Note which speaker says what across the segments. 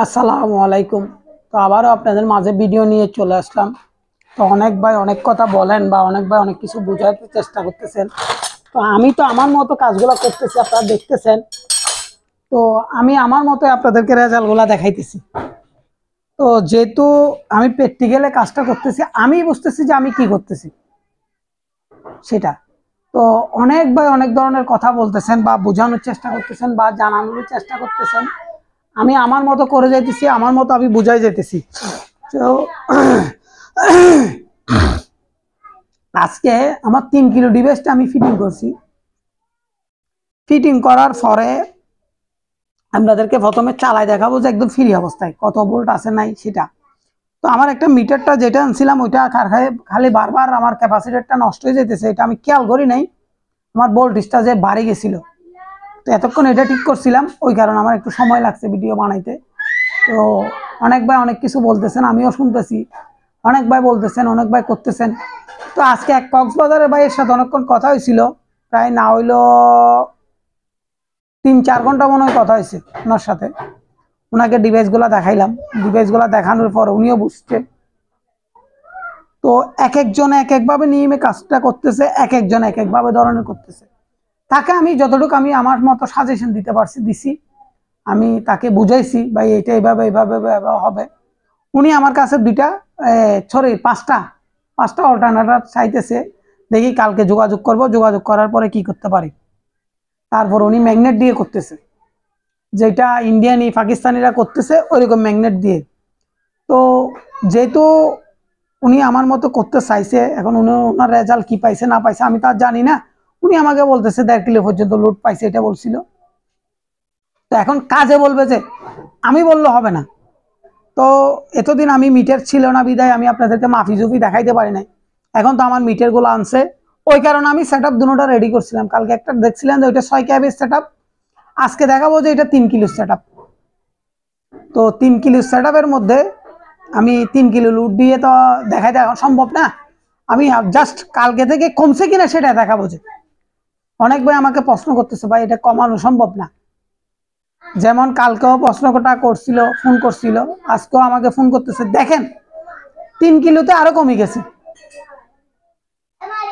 Speaker 1: আসসালামু আলাইকুম। তো আবারও আপনাদের মাঝে ভিডিও নিয়ে চলে আসলাম। তো অনেক ভাই অনেক কথা বলেন বা অনেক ভাই অনেক কিছু বোঝাতে চেষ্টা করতেছেন। তো আমি তো আমার মতো কাজগুলো করতেছি, আপনারা দেখতেছেন। তো আমি আমার মতো আপনাদেরকে রেজাল্টগুলো দেখাইতেছি। তো যেহেতু আমি প্র্যাকটিক্যালে কাজটা করতেছি, আমি বুঝতেছি যে আমি কি করতেছি সেটা। তো অনেক ভাই অনেক ধরনের কথা বলতেছেন বা বোঝানোর চেষ্টা করতেছেন বা জানানোর চেষ্টা করতেছেন। আমি আমার মতো করে যাইতেছি, আমার মতো আমি বুঝাই যাইতেছি। তো আজকে আমার 3 কিলো ডিভাইসটা আমি ফিটিং করছি। ফিটিং করার পরে আপনাদেরকে প্রথমে চালাই দেখাবো যে একদম ফ্রি অবস্থায় কত ভোল্ট আছে নাই সেটা। তো আমার একটা মিটারটা যেটা আনছিলাম ওইটা খালি বারবার আমার ক্যাপাসিটরটা নষ্ট হয়ে যেতেছে, এটা আমি খেয়াল করি নাই। আমার ভোল্টেজটা যে বাড়ে গেছিল, তো এতক্ষণ এটা ঠিক করছিলাম, ওই কারণে আমার একটু সময় লাগছে ভিডিও বানাইতে। তো অনেক ভাই অনেক কিছু বলতেছেন, আমিও শুনতেছি। অনেক ভাই বলতেছেন, অনেক ভাই করতেছেন। তো আজকে এক কক্সবাজারের ভাইয়ের সাথে অনেকক্ষণ কথা হয়েছিল, প্রায় না হইলো 3-4 ঘন্টা মনে হয় কথা হয়েছে ওনার সাথে। ওনাকে ডিভাইসগুলো দেখাইলাম, ডিভাইসগুলো দেখানোর পর উনিও বুঝছে। তো এক একজন এক একভাবে নিয়মে কাজটা করতেছে, এক একজন এক একভাবে ধরনের করতেছে। তাকে আমি যতটুকু আমি আমার মতো সাজেশন দিতে পারছি দিছি। আমি তাকে বুঝাইছি ভাই এটা এইভাবে এইভাবে হবে। উনি আমার কাছে পাঁচটা পাঁচটা অল্টারনেটর চাইতেছে। দেখি কালকে যোগাযোগ করব, যোগাযোগ করার পরে কি করতে পারি। তারপর উনি ম্যাগনেট দিয়ে করতেছে, যেটা ইন্ডিয়ানি পাকিস্তানিরা করতেছে ওইরকম ম্যাগনেট দিয়ে। তো যেহেতু উনি আমার মতো করতে চাইছে, এখন উনি ওনার রেজাল্ট কি পাইছে না পাইছে আমি তার জানি না। উনি আমাকে বলতেছে 1.5 কিলো পর্যন্ত লোড পাইছে, এটা বলছিল। তো এখন কাজে বলবে যে আমি বললে হবে না। তো এতদিন আমি মিটার ছিল না বিদায় আমি আপনাদেরকে মাফি জুফি দেখাইতে পারি নাই। এখন তো আমার মিটারগুলো আনছে, ওই কারণে আমি সেট আপ দুটোটা রেডি করছিলাম। কালকে একটা দেখছিলাম যে ওইটা 6 KB সেট আপ, আজকে দেখাবো যে এটা 3 কিলো সেট আপ। তো 3 কিলো সেট আপের মধ্যে আমি 3 কিলো লুট দিয়ে তো দেখাই দেখা সম্ভব না। আমি জাস্ট কালকে থেকে কমছে কিনা সেটা দেখাবো। যে অনেক ভাই আমাকে প্রশ্ন করতেছে ভাই এটা কমানো সম্ভব না। যেমন কালকেও প্রশ্নটা করছিল, ফোন করছিল, আজকেও আমাকে ফোন করতেছে। দেখেন 3 কিলোতে আরো কমে গেছে,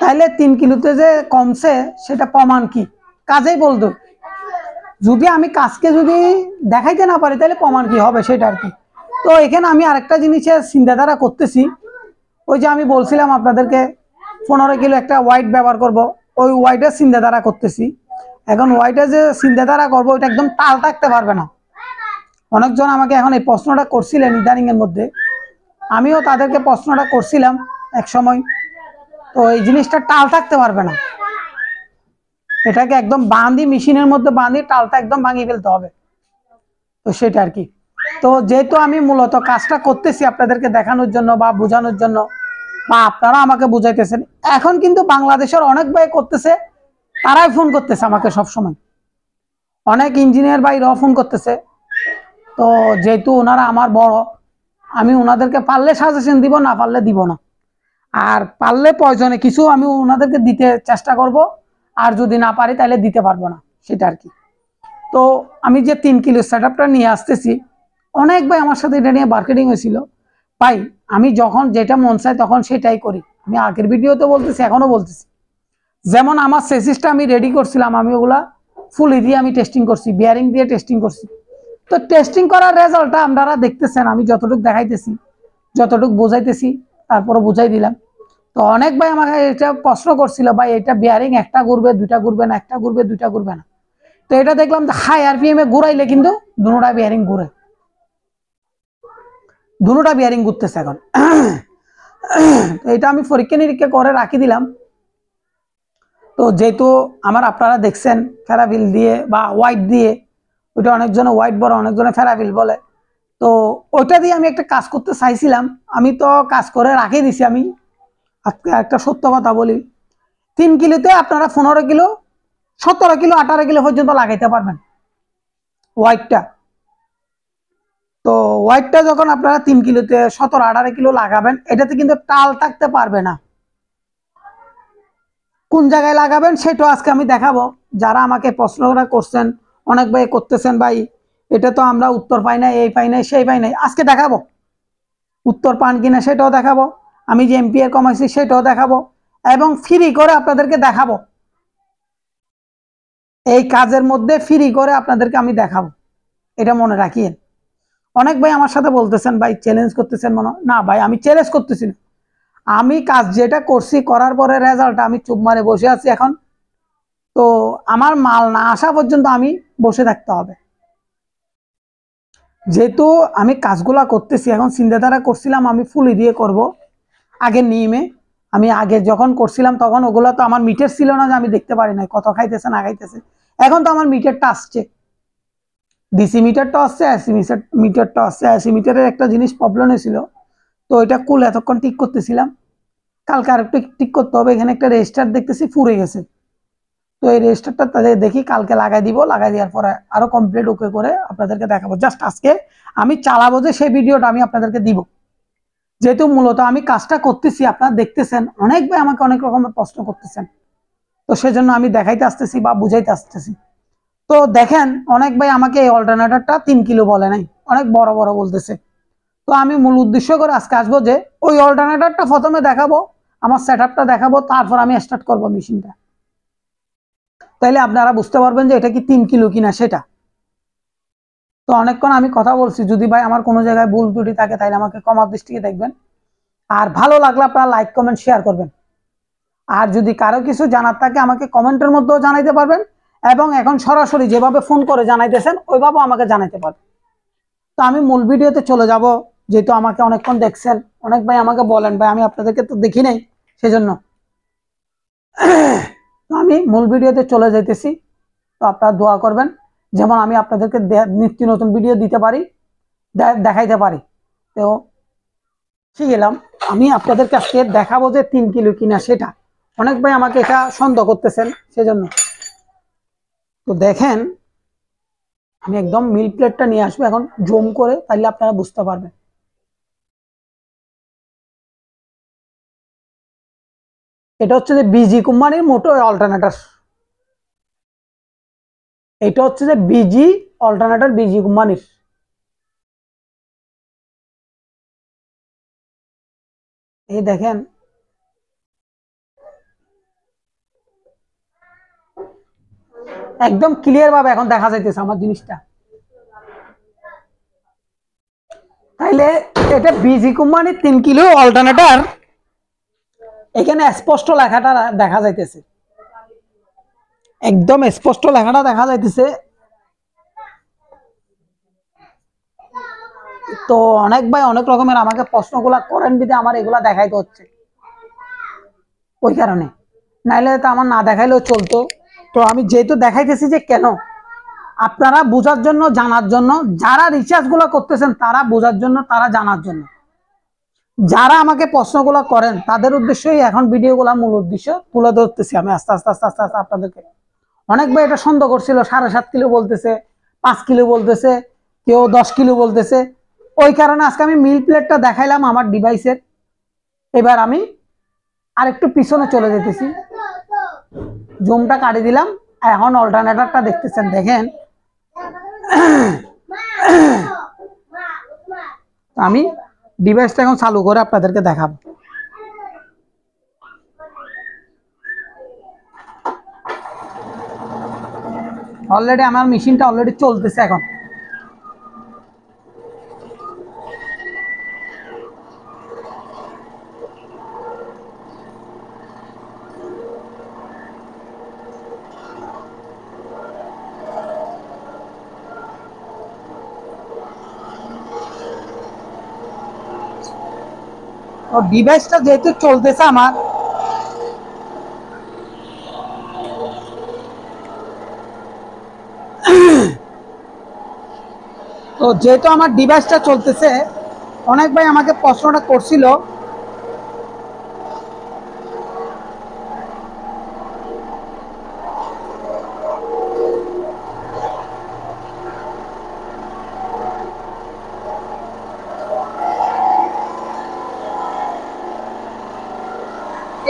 Speaker 1: তাইলে 3 কিলোতে যে কমছে সেটা প্রমাণ কি? কাজেই বলতো, যদি আমি কাজকে যদি দেখাইতে না পারি তাহলে প্রমাণ কি হবে সেটা আর কি। তো এখানে আমি আরেকটা জিনিসের চিন্তাধারা করতেছি। ওই যে আমি বলছিলাম আপনাদেরকে 15 কিলো একটা ওয়াইট ব্যবহার করব, ওই ওয়াইটের চিন্তাধারা করতেছি। এখন ওয়াইটের যে চিন্তাধারা করবো ওইটা একদম তাল থাকতে পারবে না। অনেকজন আমাকে এখন এই প্রশ্নটা করছিলেন ইদানিং এর মধ্যে, আমিও তাদেরকে প্রশ্নটা করছিলাম এক সময়। তো এই জিনিসটা টাল থাকতে পারবে না, এটাকে একদম বাঁধি মেশিনের মধ্যে বাঁধি টালটা একদম ভাঙিয়ে ফেলতে হবে। তো সেটা আর কি। তো যেহেতু আমি মূলত কাজটা করতেছি আপনাদেরকে দেখানোর জন্য বা বোঝানোর জন্য, বা আপনারা আমাকে বুঝাইতেছেন, এখন কিন্তু বাংলাদেশের অনেক ভাই করতেছে, তারাই ফোন করতেছে আমাকে সব সময়। অনেক ইঞ্জিনিয়ার ভাইরাও ফোন করতেছে। তো যেহেতু ওনারা আমার বড়, আমি ওনাদেরকে পারলে সাজেশন দিব, না পারলে দিব না। আর পারলে প্রয়োজনে কিছু আমি ওনাদেরকে দিতে চেষ্টা করব, আর যদি না পারি তাহলে দিতে পারবো না, সেটা আর কি। তো আমি যে 3 কিলো সেট আপটা নিয়ে আসতেছি, অনেক ভাই আমার সাথে এটা নিয়ে মার্কেটিং হয়েছিল। ভাই আমি যখন যেটা মন চাই তখন সেটাই করি। আমি আগের ভিডিওতে বলতেছি, এখনো বলতেছি। যেমন আমার সেসিসটা আমি রেডি করছিলাম, আমি ওগুলা ফুল দিয়ে আমি টেস্টিং করছি, বিয়ারিং দিয়ে টেস্টিং করছি। তো টেস্টিং করার রেজাল্টটা আপনারা দেখতেছেন, আমি যতটুকু দেখাইতেছি, যতটুকু বোঝাইতেছি, তারপরে বুঝাই দিলাম। তো অনেক ভাই আমাকে এটা প্রশ্ন করছিল, ভাই এটা বিয়ারিং একটা ঘুরবে দুইটা ঘুরবে না, একটা ঘুরবে দুইটা ঘুরবে না। তো এটা দেখলাম যে হাই আরপিএম এ ঘুরাইলে কিন্তু দুটোটা বিয়ারিং ঘুরে, দুটোটা বিয়ারিং ঘুরতেছে এখন। তো এটা আমি পরীক্ষা নিরীক্ষা করে রাখি দিলাম। তো যেহেতু আমার আপনারা দেখছেন ফেরাবিল দিয়ে বা হোয়াইট দিয়ে, ওইটা অনেকজনে হোয়াইট বলে, অনেকজনে ফেরাবিল বলে। তো ওইটা দিয়ে আমি একটা কাজ করতে চাইছিলাম, আমি তো কাজ করে রাখি দিছি। আমি একটা সত্য কথা বলি, 3 কিলোতে আপনারা 15 কিলো, 17 কিলো, 18 কিলো পর্যন্ত লাগাইতে পারবেন হোয়াইটটা। তো হোয়াইটটা যখন আপনারা 3 কিলোতে 17-18 কিলো লাগাবেন, এটাতে কিন্তু টাল থাকতে পারবে না। কোন জায়গায় লাগাবেন সেটাও আজকে আমি দেখাবো। যারা আমাকে প্রশ্নটা করছেন, অনেক ভাই করতেছেন ভাই এটা তো আমরা উত্তর পাই না, এই পাই না, সেই পাই নাই। আজকে দেখাবো উত্তর পান কিনা সেটাও দেখাবো, আমি যে এমপিআর কমাইছি সেটাও দেখাবো, এবং ফ্রি করে আপনাদেরকে দেখাবো। এই কাজের মধ্যে ফ্রি করে আপনাদেরকে আমি দেখাবো, এটা মনে রাখিয়েন। অনেক ভাই আমার সাথে বলতেছেন ভাই চ্যালেঞ্জ করতেছেন, মনে না ভাই আমি চ্যালেঞ্জ করতেছি না, আমি কাজ যেটা করছি করার পরে রেজাল্ট আমি চুপ মারে বসে আছি এখন। তো আমার মাল না আসা পর্যন্ত আমি বসে থাকতে হবে। যেহেতু আমি কাজগুলা করতেছি এখন, চিন্তাধারা করছিলাম আমি ফুলি দিয়ে করব আগের নিয়মে। আমি আগে যখন করছিলাম তখন ওগুলো তো আমার মিটার ছিল না যে আমি দেখতে পারি না কত খাইতেছে না খাইতেছে। এখন তো আমার মিটারটা আসছে, ডিসি মিটারটা আসছে, এসি মিটারটা আসছে। এসি মিটারের একটা জিনিস প্রবলেম হয়েছিল, তো এটা কুল এতক্ষণ ঠিক করতেছিলাম, কালকে আর একটু ঠিক করতে হবে। এখানে একটা রেজিস্টার দেখতেছি পুড়ে গেছে, তো এই রেজিস্টারটা তাদের দেখি কালকে লাগাই দিব, লাগাই দেওয়ার পরে আরো কমপ্লিট ওকে করে আপনাদেরকে দেখাবো। জাস্ট আজকে আমি চালাবো যে সেই ভিডিওটা আমি আপনাদেরকে দিব। যেহেতু মূলত আমি কাজটা করতেছি, আপনারা দেখতেছেন, অনেক ভাই আমাকে অনেক রকমের প্রশ্ন করতেছেন, তো সেজন্য আমি দেখাইতে আসতেছি বা বুঝাইতে আসতেছি। তো দেখেন অনেক ভাই আমাকে এই অল্টারনেটরটা 3 কিলো বলে নাই, অনেক বড় বড় বলতেছে। তো আমি মূল উদ্দেশ্য করে আজকে আসবো যে ওই অল্টারনেটরটা প্রথমে দেখাবো, আমার সেটআপটা দেখাবো, তারপর আমি স্টার্ট করবো মেশিনটা। তাইলে আপনারা বুঝতে পারবেন যে এটা কি 3 কিলো কিনা সেটা। তো অনেকক্ষণ আমি কথা বলছি, যদি ভাই আমার কোনো জায়গায় ভুল ত্রুটি থাকে তাহলে আমাকে ক্ষমার দৃষ্টিতে দেখবেন। আর ভালো লাগলে আপনারা লাইক কমেন্ট শেয়ার করবেন। আর যদি কারো কিছু জানার থাকে আমাকে কমেন্টের মধ্যেও জানাইতে পারবেন, এবং এখন সরাসরি যেভাবে ফোন করে জানাইতেছেন ওইভাবেও আমাকে জানাইতে পারবেন। তো আমি মূল ভিডিওতে চলে যাব, যেহেতু আমাকে অনেকক্ষণ দেখছেন, অনেক ভাই আমাকে বলেন ভাই আমি আপনাদেরকে তো দেখি নাই, সেজন্য তো আমি মূল ভিডিওতে চলে যাইতেছি। তো আপনারা দোয়া করবেন যেমন আমি আপনাদেরকে নিত্য নতুন ভিডিও দিতে পারি, দেখাইতে পারি। তো ঠিক গেলাম, আমি আপনাদের কাছে দেখাবো যে 3 কিলো কিনা সেটা। অনেক ভাই আমাকে এটা সন্দেহ করতেছেন, সেজন্য তো দেখেন আমি একদম মিল প্লেটটা নিয়ে আসবো এখন জুম করে, তাহলে আপনারা বুঝতে পারবেন। এটা হচ্ছে যে বিজি কোম্পানির মোটর অল্টারনেটর, এটা হচ্ছে যে বিজি অল্টারনেটর, বিজি কোম্পানির। এই দেখেন একদম ক্লিয়ার ভাবে এখন দেখা যাইতেছে আমার জিনিসটা। তাইলে এটা বিজি কোম্পানির 3 কিলো অল্টারনেটর, এখানে স্পষ্ট লেখাটা দেখা যাইতেছে, একদম স্পষ্ট লেখাটা দেখা যাইতেছে। তো অনেক ভাই অনেক রকমের আমাকে প্রশ্নগুলা করেন বিধে আমার এগুলা দেখাইতে হচ্ছে, ওই কারণে, নাইলে তো আমার না দেখাইলেও চলতো। তো আমি যেহেতু দেখাইতেছি যে কেন, আপনারা বোঝার জন্য, জানার জন্য, যারা রিসার্চ গুলো করতেছেন তারা বোঝার জন্য, তারা জানার জন্য, যারা আমাকে প্রশ্নগুলো করেন তাদের উদ্দেশ্যই এখন ভিডিওগুলো মূল উদ্দেশ্য তুলে ধরতেছি আমি আস্তে আস্তে আস্তে আস্তে আস্তে আপনাদেরকে। অনেক ভাই এটা সন্দেহ করছিল, 7.5 কিলো বলতেছে, 5 কিলো বলতেছে, কেউ 10 কিলো বলতেছে। ওই কারণে আজকে আমি মিল প্লেটটা দেখাইলাম আমার ডিভাইসের। এবার আমি আরেকটু পিছনে চলে যেতেছি, জুমটা কাটি দিলাম, এখন অল্টারনেটরটা দেখতেছেন। দেখেন আমি ডিভাইসটা এখন চালু করে আপনাদেরকে দেখাবো। অলরেডি আমার মেশিনটা অলরেডি চলতেছে এখন। তো ডিভাইসটা যেহেতু চলতেছে আমার, তো যেহেতু আমার ডিভাইসটা চলতেছে, অনেক ভাই আমাকে প্রশ্নটা করছিল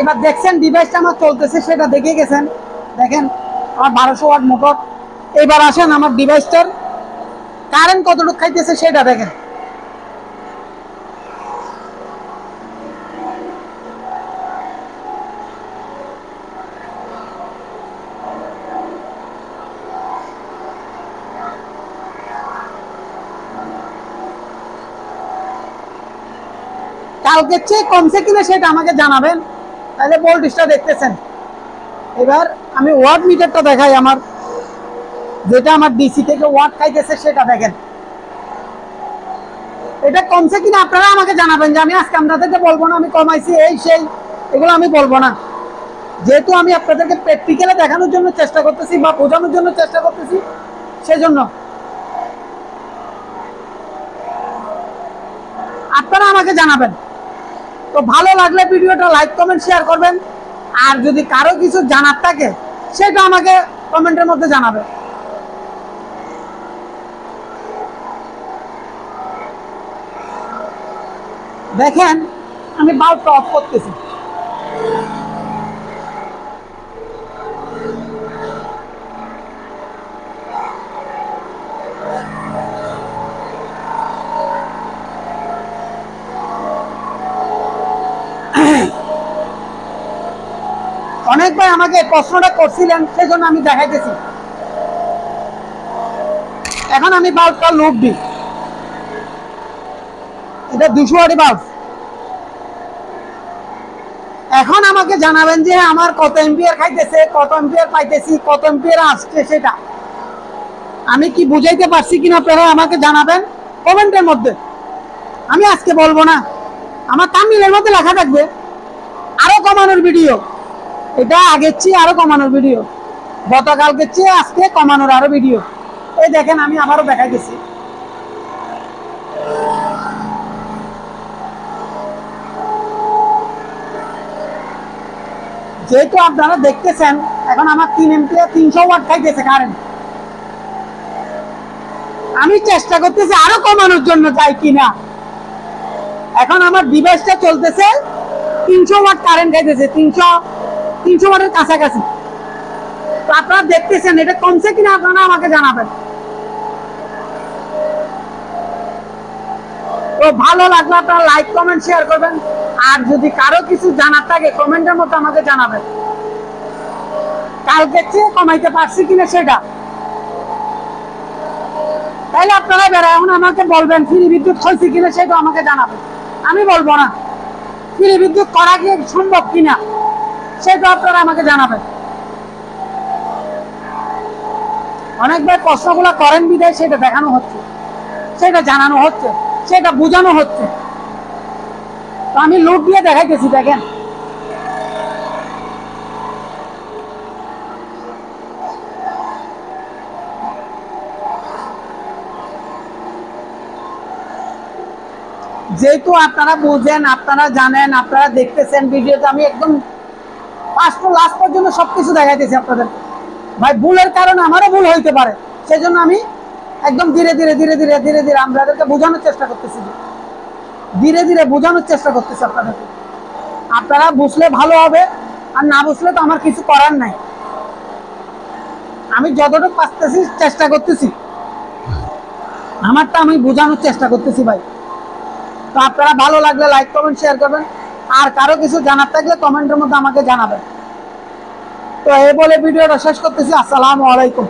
Speaker 1: এবার দেখছেন ডিভাইসটা আমার চলতেছে, সেটা দেখে গেছেন। দেখেন আমার 1200 ওয়াট মোটর। এবার আসেন আমার ডিভাইসটার কারেন্ট কতটুকু খাইতেছে সেটা দেখেন। কালকের চেয়ে কমছে কিনা সেটা আমাকে জানাবেন, তাহলে ভোল্টেজটা দেখতেছেন। এবার আমি ওয়াট মিটারটা দেখাই, আমার যেটা আমার ডিসি থেকে ওয়াট খাইতেছে সেটা দেখেন। এটা কমছে কিনা আপনারা আমাকে জানাবেন, যে আমি আজকে আপনাদেরকে বলবো না আমি কমাইছি এই সেই, এগুলো আমি বলবো না। যেহেতু আমি আপনাদেরকে প্র্যাকটিক্যালে দেখানোর জন্য চেষ্টা করতেছি বা বোঝানোর জন্য চেষ্টা করতেছি, সেজন্য আপনারা আমাকে জানাবেন। তো ভালো লাগলে ভিডিওটা লাইক কমেন্ট শেয়ার করবেন, আর যদি কারো কিছু জানার থাকে সেটা আমাকে কমেন্টের মধ্যে জানাবেন। দেখেন আমি বাল্বটা অফ করতেছি। অনেক ভাই আমাকে প্রশ্নটা করছিলেন, সেজন্য আমি দেখাইতেছি। এখন আমি বাল্বটা লুপ দিই, এটা 200 ওয়াটের বাল্ব। এখন আমাকে জানাবেন যে আমার কত এম্পিয়ার খাইতেছে, কত এম্পিয়ার পাইতেছি, কত এম্পিয়ার আসছে, সেটা আমি কি বুঝাইতে পারছি কিনা আপনারা আমাকে জানাবেন কমেন্টের মধ্যে। আমি আজকে বলবো না, আমার থাম্বনেইলের মধ্যে লেখা থাকবে আরো কমানোর ভিডিও, এটা আগের চেয়ে আরো কমানোর ভিডিও, গতকালকের চেয়ে আজকে কমানোর আরো ভিডিও। এই দেখেন আমি আবারও দেখাইতেছি। যেহেতু আপনারা দেখতেছেন এখন আমার 3 এম্পিয়ার 300 ওয়াট খাইতেছে কারেন্ট, আমি চেষ্টা করতেছি আরো কমানোর জন্য যাই কিনা। এখন আমার ডিভাইসটা চলতেছে 300 ওয়াট কারেন্ট খাইতেছে, 300 ওয়াটের কাছাকাছি। তো আপনারা দেখতেছেন এটা কমছে কিনা আপনারা আমাকে জানাবেন। তো ভালো লাগলে আপনারা লাইক কমেন্ট শেয়ার করবেন, আর যদি কারো কিছু জানার থাকে কমেন্টের মধ্যে আমাকে জানাবেন, কালকে চেয়ে কমাইতে পারছি কিনা সেটা। তাইলে আপনারা এখন আমাকে বলবেন ফ্রি বিদ্যুৎ হয়েছে কিনা সেটা আমাকে জানাবেন। আমি বলবো না ফ্রি বিদ্যুৎ করা কি সম্ভব কিনা সেটা আপনারা আমাকে জানাবেন। অনেকবার প্রশ্নগুলো করেন বিদায় সেটা দেখানো হচ্ছে, সেটা জানানো হচ্ছে, সেটা বোঝানো হচ্ছে। তো আমি লোড দিয়ে দেখাইতেছি, দেখেন যেহেতু আপনারা বুঝেন, আপনারা জানেন, আপনারা দেখতেছেন ভিডিওতে, আমি একদম ফার্স্ট টু লাস্ট পর্যন্ত সবকিছু দেখাইতেছি আপনাদের। ভাই ভুলের কারণে আমারও ভুল হইতে পারে, সেজন্য আমি একদম ধীরে ধীরে ধীরে ধীরে ধীরে ধীরে আপনাদেরকে বোঝানোর চেষ্টা করতেছি, ধীরে ধীরে বোঝানোর চেষ্টা করতেছি আপনাদেরকে। আপনারা বুঝলে ভালো হবে, আর না বুঝলে তো আমার কিছু করার নাই। আমি যতটুকু পারতেছি চেষ্টা করতেছি, আমারটা আমি বোঝানোর চেষ্টা করতেছি ভাই। তো আপনারা ভালো লাগলে লাইক কমেন্ট শেয়ার করবেন, আর কারো কিছু জানার থাকলে কমেন্টের মধ্যে আমাকে জানাবেন। তো এই বলে ভিডিওটা শেষ করতেছি। আসসালামু আলাইকুম।